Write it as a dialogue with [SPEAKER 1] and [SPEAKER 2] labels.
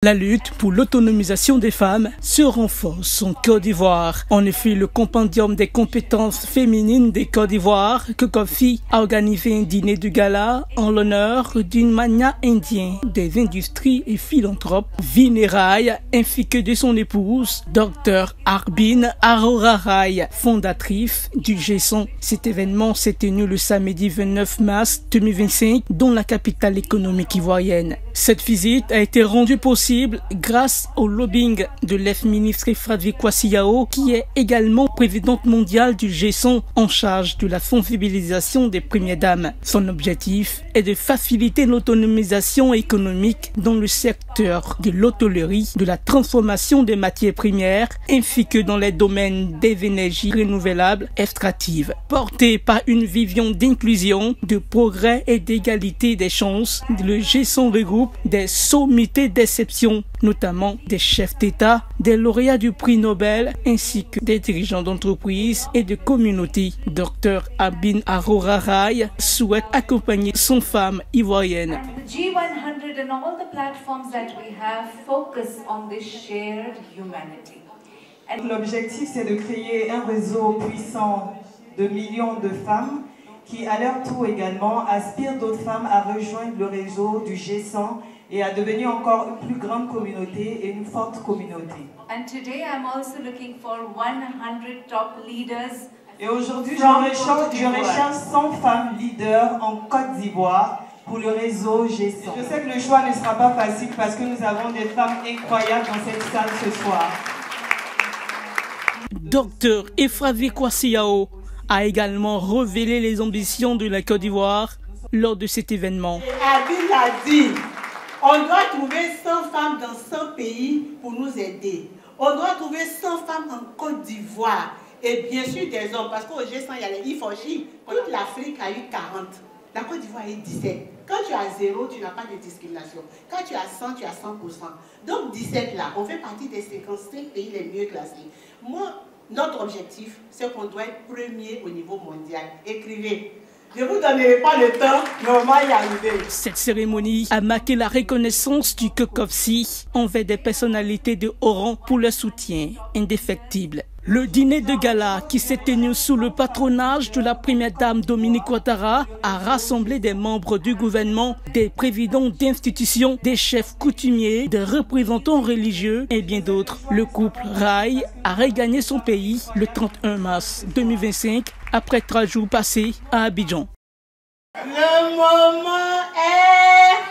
[SPEAKER 1] La lutte pour l'autonomisation des femmes se renforce en Côte d'Ivoire. En effet, le compendium des compétences féminines des Côte d'Ivoire, COCOFI, a organisé un dîner de gala en l'honneur d'une mania indien des industries et philanthropes, Vinerai, ainsi que de son épouse, Dr Arbin Arorarai, fondatrice du GESON. Cet événement s'est tenu le samedi 29 mars 2025 dans la capitale économique ivoirienne. Cette visite a été rendue possible grâce au lobbying de l'ex-ministre Efravi Kwasi-Yao, qui est également présidente mondiale du GESON en charge de la sensibilisation des premières dames. Son objectif est de faciliter l'autonomisation économique dans le secteur de l'hôtellerie, de la transformation des matières premières, ainsi que dans les domaines des énergies renouvelables extractives. Porté par une vision d'inclusion, de progrès et d'égalité des chances, le GESON regroupe des sommités d'exception, notamment des chefs d'État, des lauréats du prix Nobel, ainsi que des dirigeants d'entreprises et de communautés. Dr Arbin Arorarai souhaite accompagner son femme ivoirienne.
[SPEAKER 2] G100 and all the platforms that we have focus on this shared humanity.
[SPEAKER 3] L'objectif, c'est de créer un réseau puissant de millions de femmes qui, à leur tour également, aspirent d'autres femmes à rejoindre le réseau du G100 et à devenir encore une plus grande communauté et une forte communauté.
[SPEAKER 2] And today I'm also looking for 100 top leaders.
[SPEAKER 3] Et aujourd'hui, je recherche 100 femmes leaders en Côte d'Ivoire pour le réseau G100. Je sais que le choix ne sera pas facile parce que nous avons des femmes incroyables dans cette salle ce soir.
[SPEAKER 1] Dr Efravi Kwasi-Yao a également révélé les ambitions de la Côte d'Ivoire lors de cet événement.
[SPEAKER 4] Arbin l'a dit, on doit trouver 100 femmes dans 100 pays pour nous aider. On doit trouver 100 femmes en Côte d'Ivoire et bien sûr des hommes, parce qu'au G100 il y a les IFOCHI. Toute l'Afrique a eu 40, la Côte d'Ivoire a eu 17. Quand tu as 0, tu n'as pas de discrimination. Quand tu as 100, tu as 100%. Donc 17 là, on fait partie des 55 pays les mieux classés. Moi, notre objectif, c'est qu'on doit être premier au niveau mondial. Écrivez. Je ne vous donnerai pas le temps, mais on va y arriver.
[SPEAKER 1] Cette cérémonie a marqué la reconnaissance du COCOFI envers des personnalités de haut rang pour leur soutien indéfectible. Le dîner de gala, qui s'est tenu sous le patronage de la première dame Dominique Ouattara, a rassemblé des membres du gouvernement, des présidents d'institutions, des chefs coutumiers, des représentants religieux et bien d'autres. Le couple Rai a regagné son pays le 31 mars 2025 après 3 jours passés à Abidjan.
[SPEAKER 4] Le moment est